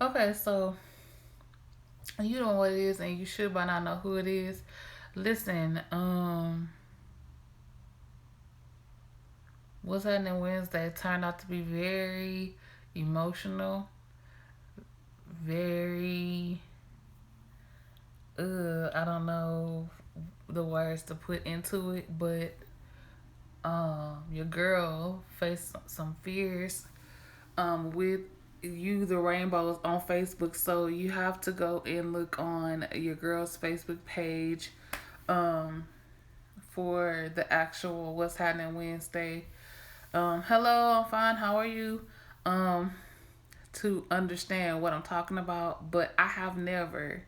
Okay, so you know what it is, and you should by now know who it is. Listen, What's Happening Wednesday turned out to be very emotional, very, I don't know the words to put into it, but your girl faced some fears with you the rainbows on Facebook, so you have to go and look on your girl's Facebook page um for the actual What's Happening Wednesday. Hello, I'm fine. How are you? Um, to understand what I'm talking about, but I have never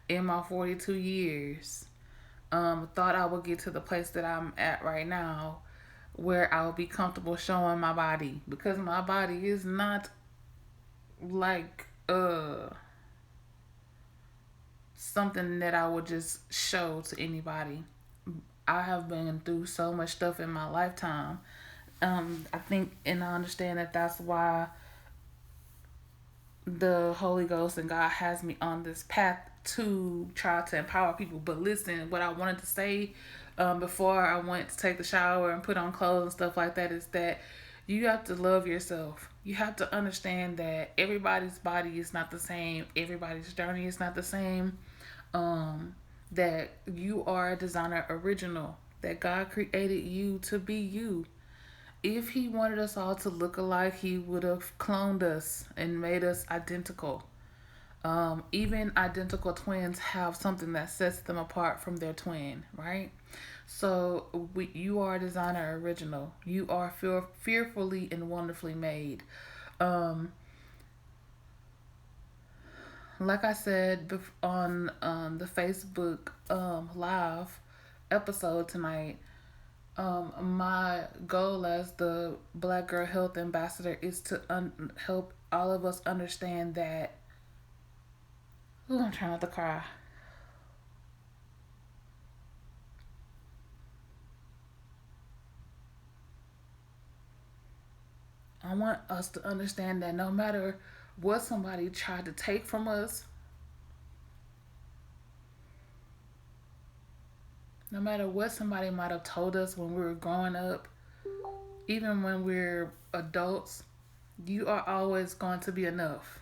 in my 42 years thought I would get to the place that I'm at right now where I'll be comfortable showing my body because my body is not like something that I would just show to anybody. I have been through so much stuff in my lifetime. I think and I understand that that's why the Holy Ghost and God has me on this path to try to empower people. But listen, what I wanted to say before I went to take the shower and put on clothes and stuff like that is that you have to love yourself. You have to understand that everybody's body is not the same, everybody's journey is not the same. That you are a designer original, that God created you to be you. If he wanted us all to look alike, he would have cloned us and made us identical. Even identical twins have something that sets them apart from their twin, right? So you are a designer original. You are fearfully and wonderfully made. Um, like I said on the Facebook live episode tonight, my goal as the Black Girl Health Ambassador is to help all of us understand that. Ooh, I'm trying not to cry. I want us to understand that no matter what somebody tried to take from us, no matter what somebody might have told us when we were growing up, even when we're adults, you are always going to be enough.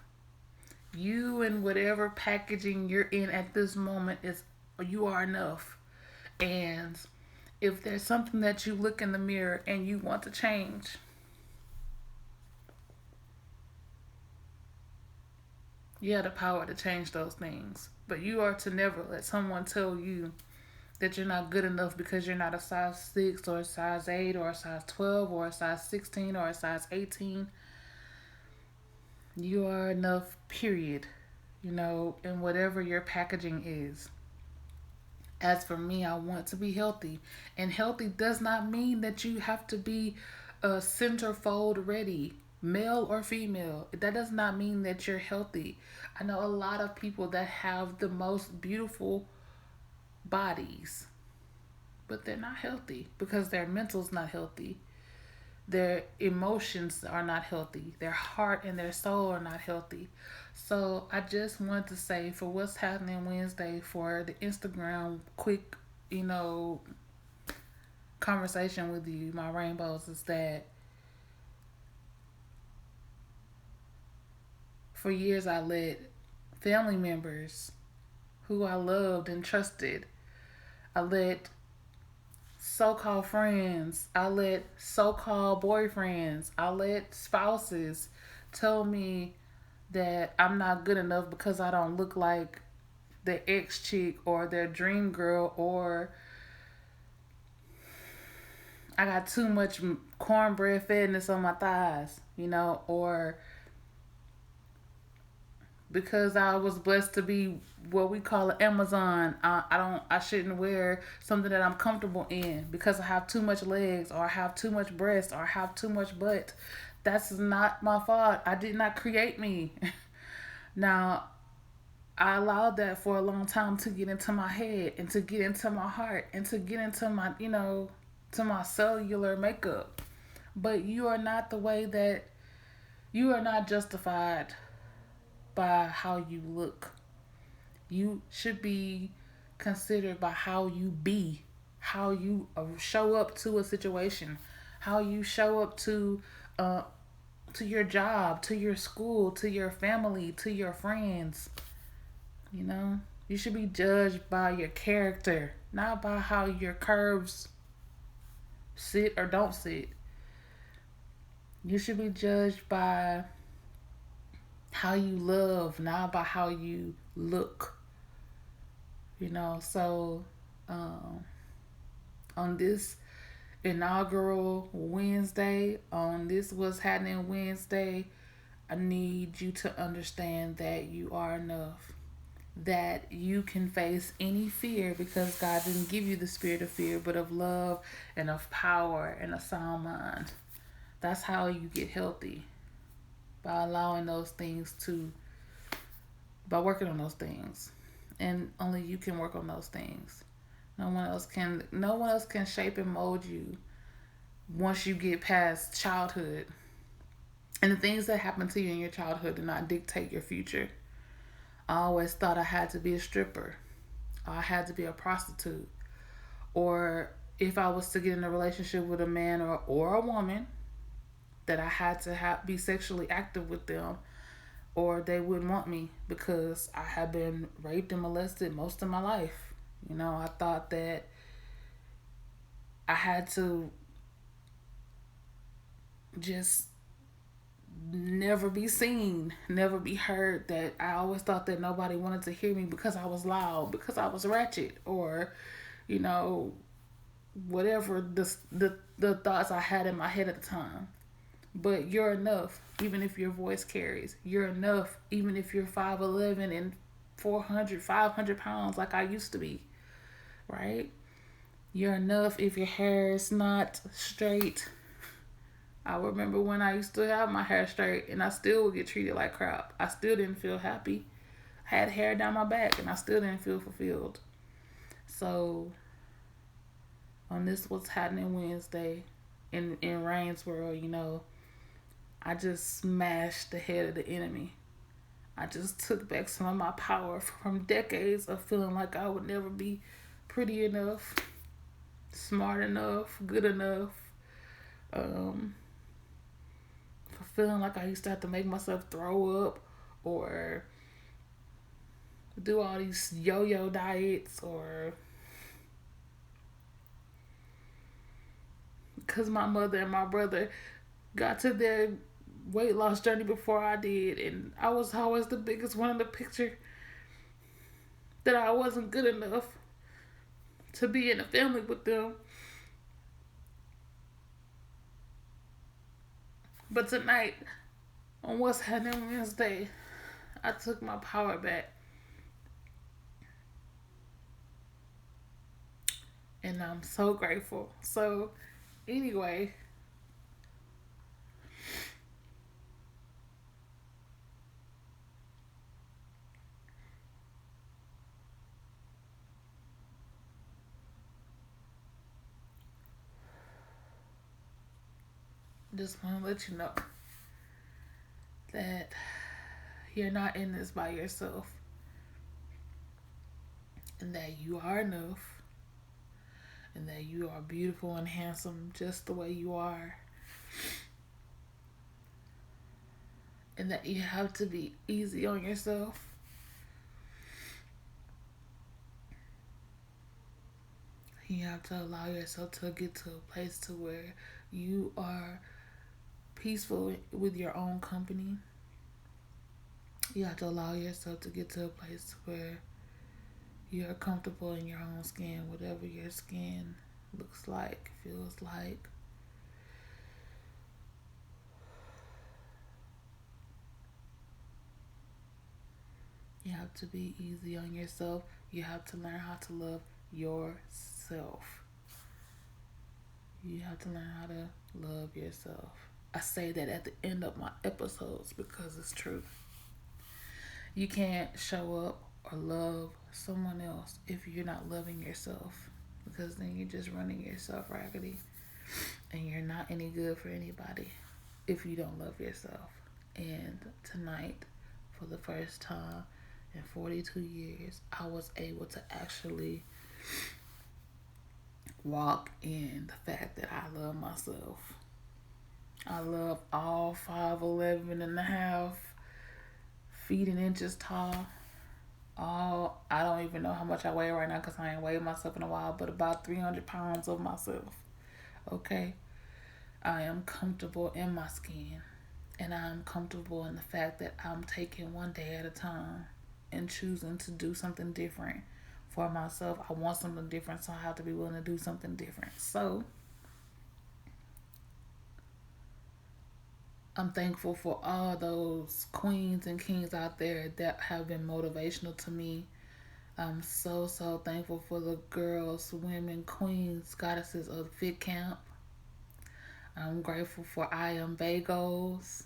You and whatever packaging you're in at this moment is you are enough. And if there's something that you look in the mirror and you want to change, you have the power to change those things. But you are to never let someone tell you that you're not good enough because you're not a size 6 or a size 8 or a size 12 or a size 16 or a size 18. You are enough, period. And whatever your packaging is. As for me, I want to be healthy. And healthy does not mean that you have to be centerfold ready, male or female. That does not mean that you're healthy. I know a lot of people that have the most beautiful bodies, but they're not healthy because their mental's not healthy. Their emotions are not healthy. Their heart and their soul are not healthy. So I just want to say for What's Happening Wednesday, for the Instagram quick, you know, conversation with you, my rainbows, is that for years I let family members who I loved and trusted, I let so called friends, I let so called boyfriends, I let spouses tell me that I'm not good enough because I don't look like their ex chick or their dream girl, or I got too much cornbread fatness on my thighs, or because I was blessed to be what we call an Amazon. I shouldn't wear something that I'm comfortable in because I have too much legs or I have too much breast or I have too much butt. That's not my fault. I did not create me. Now, I allowed that for a long time to get into my head and to get into my heart and to get into my, to my cellular makeup. But you are not the way that you are not justified by how you look. You should be considered by how you be, how you show up to a situation, how you show up uh, to your job, to your school, to your family, to your friends. You know, you should be judged by your character, not by how your curves sit or don't sit. You should be judged by how you love, not by how you look. So um, on this inaugural Wednesday, on this What's Happening Wednesday, I need you to understand that you are enough. That you can face any fear because God didn't give you the spirit of fear, but of love and of power and a sound mind. That's how you get healthy, by allowing those things to, by working on those things. And only you can work on those things. No one else can shape and mold you once you get past childhood. And the things that happen to you in your childhood do not dictate your future. I always thought I had to be a stripper, or I had to be a prostitute, or if I was to get in a relationship with a man or a woman, that I had to be sexually active with them, or they wouldn't want me because I had been raped and molested most of my life. I thought that I had to just never be seen, never be heard. That I always thought that nobody wanted to hear me because I was loud, because I was ratchet, or you know, whatever the thoughts I had in my head at the time. But you're enough, even if your voice carries. You're enough, even if you're 5'11" and 400, 500 pounds like I used to be, right? You're enough if your hair is not straight. I remember when I used to have my hair straight and I still would get treated like crap. I still didn't feel happy. I had hair down my back and I still didn't feel fulfilled. So, on this What's Happening Wednesday, in Rain's world, I just smashed the head of the enemy. I just took back some of my power from decades of feeling like I would never be pretty enough, smart enough, good enough. For feeling like I used to have to make myself throw up or do all these yo-yo diets, or because my mother and my brother got to their weight loss journey before I did, and I was always the biggest one in the picture, that I wasn't good enough to be in a family with them. But tonight, on What's Happening Wednesday, I took my power back. And I'm so grateful. So, anyway, just want to let you know that you're not in this by yourself, and that you are enough, and that you are beautiful and handsome just the way you are, and that you have to be easy on yourself. You have to allow yourself to get to a place to where you are peaceful with your own company. You have to allow yourself to get to a place where you're comfortable in your own skin, whatever your skin looks like, feels like. You have to be easy on yourself. You have to learn how to love yourself. You have to learn how to love yourself. I say that at the end of my episodes because it's true. You can't show up or love someone else if you're not loving yourself, because then you're just running yourself raggedy and you're not any good for anybody if you don't love yourself. And tonight, for for the first time in 42 years, I was able to actually walk in the fact that I love myself. I love all 5'11" and a half, feet and inches tall. All I don't even know how much I weigh right now because I ain't weighed myself in a while, but about 300 pounds of myself. Okay, I am comfortable in my skin, and I am comfortable in the fact that I'm taking one day at a time and choosing to do something different for myself. I want something different, so I have to be willing to do something different. So I'm thankful for all those queens and kings out there that have been motivational to me. I'm so thankful for the girls, women, queens, goddesses of Fit Camp. I'm grateful for I Am Bagels.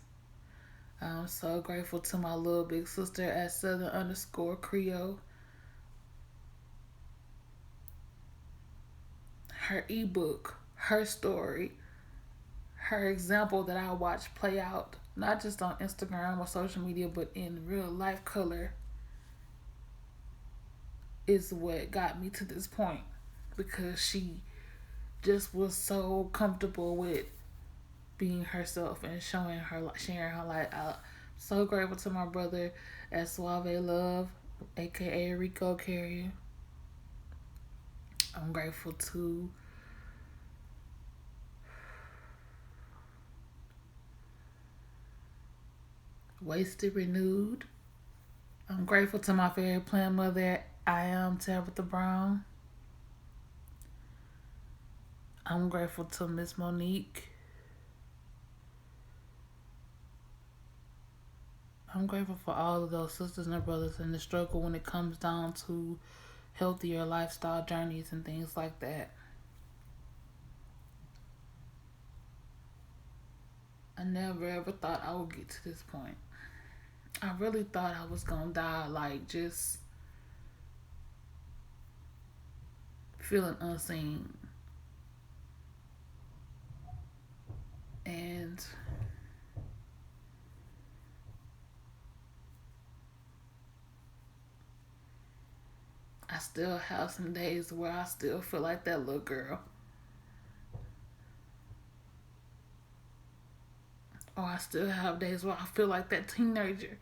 I'm so grateful to my little big sister at Southern underscore Creole. Her ebook, her story, her example that I watch play out, not just on Instagram or social media, but in real life color, is what got me to this point. Because she just was so comfortable with being herself and sharing her life. I'm so grateful to my brother at Suave Love, aka Rico Carrier. I'm grateful to Wasted Renewed. I'm grateful to my fairy plant mother. I am Tabitha Brown. I'm grateful to Miss Monique. I'm grateful for all of those sisters and brothers in the struggle when it comes down to healthier lifestyle journeys and things like that. I never ever thought I would get to this point. I really thought I was gonna die, like just feeling unseen. And I still have some days where I still feel like that little girl. Or I still have days where I feel like that teenager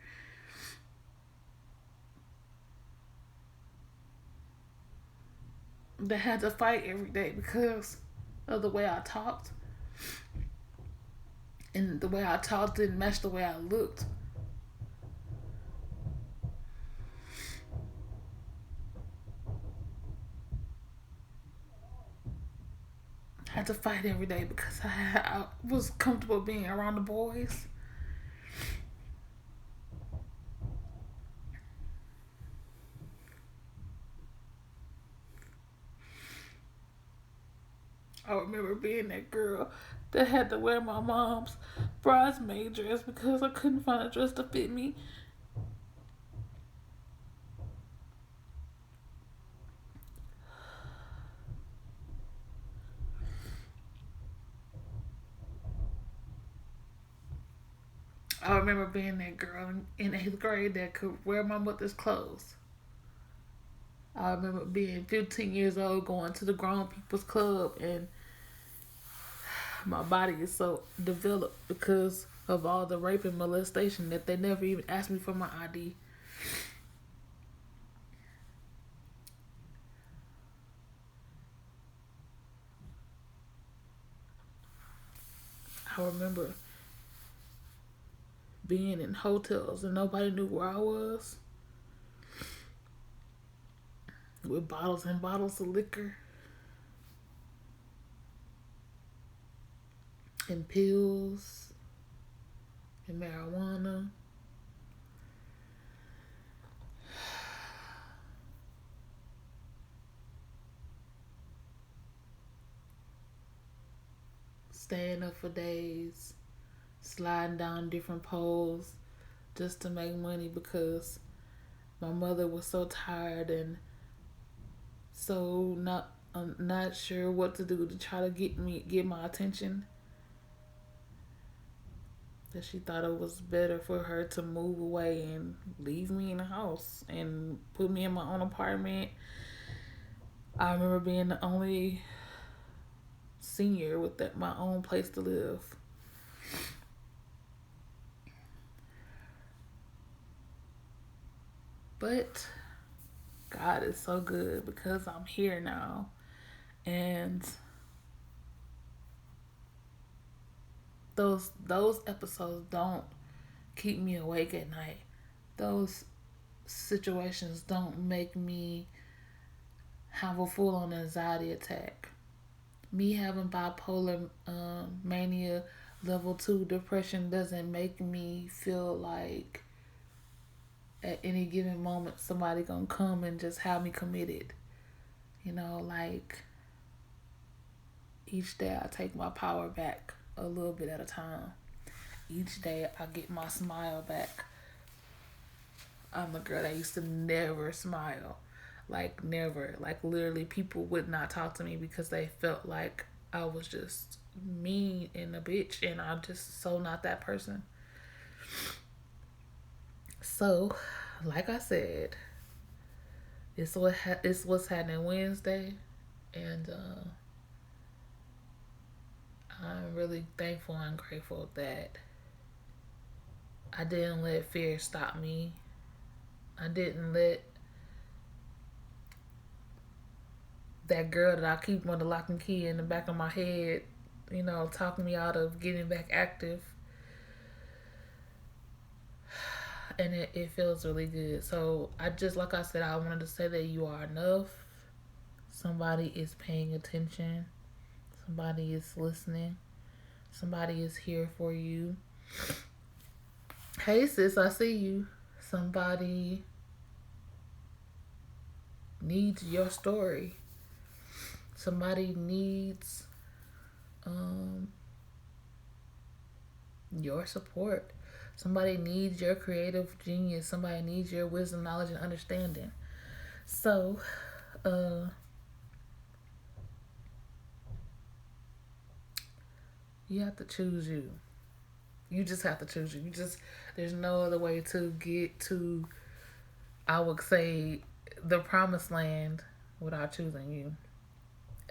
that had to fight every day because of the way I talked. And the way I talked didn't match the way I looked. I had to fight every day because I was comfortable being around the boys. I remember being that girl that had to wear my mom's bridesmaid dress because I couldn't find a dress to fit me. I remember being that girl in 8th grade that could wear my mother's clothes. I remember being 15 years old going to the grown people's club, and my body is so developed because of all the rape and molestation that they never even asked me for my ID. I remember being in hotels and nobody knew where I was with bottles and bottles of liquor and pills and marijuana. Staying up for days, sliding down different poles just to make money because my mother was so tired and so not sure what to do to try to get my attention because she thought it was better for her to move away and leave me in the house and put me in my own apartment. I remember being the only senior with my own place to live. But God is so good because I'm here now. And those episodes don't keep me awake at night. Those situations don't make me have a full on anxiety attack. Me having bipolar mania level 2 depression doesn't make me feel like at any given moment somebody gonna come and just have me committed. Like each day I take my power back a little bit at a time. Each day I get my smile back. I'm a girl that used to never smile. Like, never. Like, literally, people would not talk to me because they felt like I was just mean and a bitch, and I'm just so not that person. So, like I said, it's What's Happening Wednesday, and I'm really thankful and grateful that I didn't let fear stop me. I didn't let that girl that I keep on the lock and key in the back of my head, talking me out of getting back active. And it feels really good. So like I said, I wanted to say that you are enough. Somebody is paying attention. Somebody is listening. Somebody is here for you. Hey sis, I see you. Somebody needs your story. Somebody needs your support. Somebody needs your creative genius. Somebody needs your wisdom, knowledge, and understanding. So, you have to choose you. You just have to choose you. There's no other way to get to, I would say, the promised land without choosing you.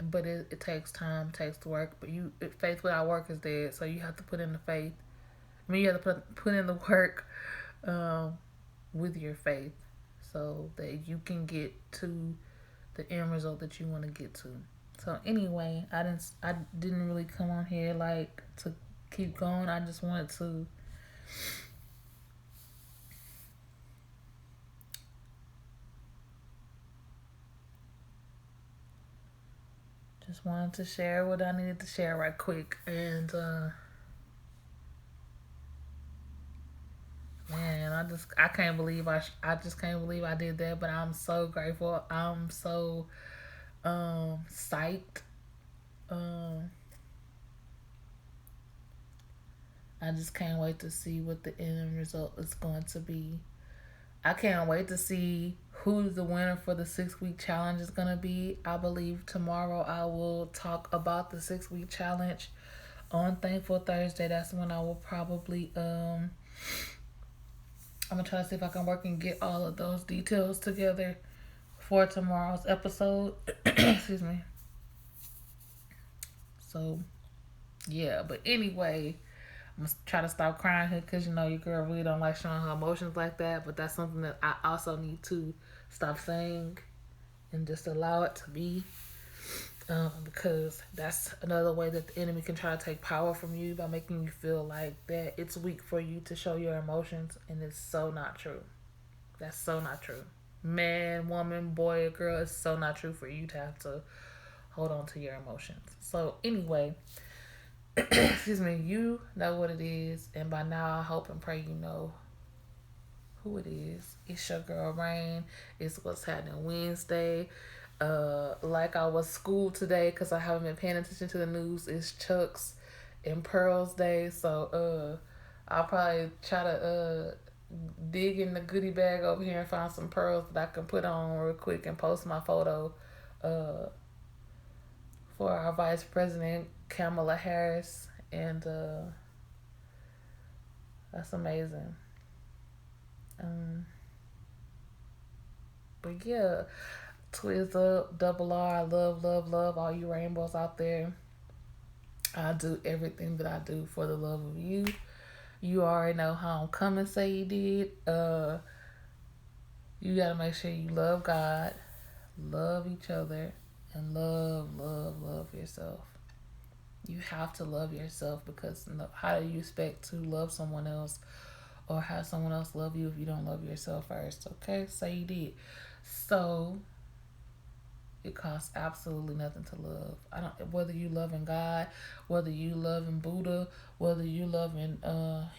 But it takes time, it takes work. But faith without work is dead. So you have to put in the faith. You have to put in the work with your faith so that you can get to the end result that you want to get to. So anyway, I didn't really come on here like to keep going. I just wanted to share what I needed to share right quick. And man, I can't believe I just can't believe I did that. But I'm so grateful. I'm so psyched. I just can't wait to see what the end result is going to be. I can't wait to see who the winner for the 6-week challenge is going to be. I believe tomorrow I will talk about the 6-week challenge. On Thankful Thursday, that's when I will probably I'm gonna try to see if I can work and get all of those details together for tomorrow's episode. Excuse me. So yeah, but anyway, I'm gonna try to stop crying here because your girl really don't like showing her emotions like that. But that's something that I also need to stop saying and just allow it to be. Because that's another way that the enemy can try to take power from you by making you feel like that it's weak for you to show your emotions, and it's so not true. That's so not true. Man, woman, boy, or girl, it's so not true for you to have to hold on to your emotions. So anyway, excuse me, you know what it is, and by now I hope and pray you know who it is. It's your girl Rain. It's What's Happening Wednesday. Like I was schooled today because I haven't been paying attention to the news. It's Chuck's and Pearl's Day, so I'll probably try to dig in the goodie bag over here and find some pearls that I can put on real quick and post my photo for our Vice President Kamala Harris, and That's amazing. Um, but yeah, twist up, double R, love, love, love, all you rainbows out there. I do everything that I do for the love of you. You already know how I'm coming. Say you did. You gotta make sure you love God, love each other, and love, love, love yourself. You have to love yourself because how do you expect to love someone else or have someone else love you if you don't love yourself first? Okay, say you did. So it costs absolutely nothing to love. I don't whether you love in God, whether you love in Buddha, whether you love in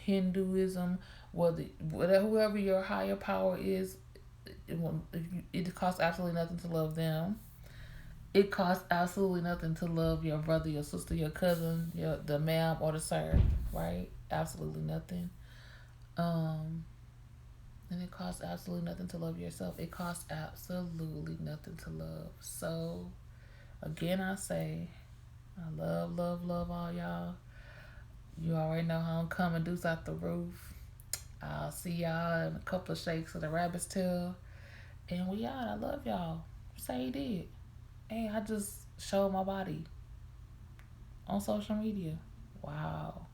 Hinduism, whether whoever your higher power is, it costs absolutely nothing to love them. It costs absolutely nothing to love your brother, your sister, your cousin, the ma'am or the sir, right? Absolutely nothing. Um, and it costs absolutely nothing to love yourself. It costs absolutely nothing to love. So again, I say, I love, love, love all y'all. You already know how I'm coming. Deuce out the roof. I'll see y'all in a couple of shakes of the rabbit's tail. And we out. I love y'all. Say you did. Hey, I just showed my body on social media. Wow.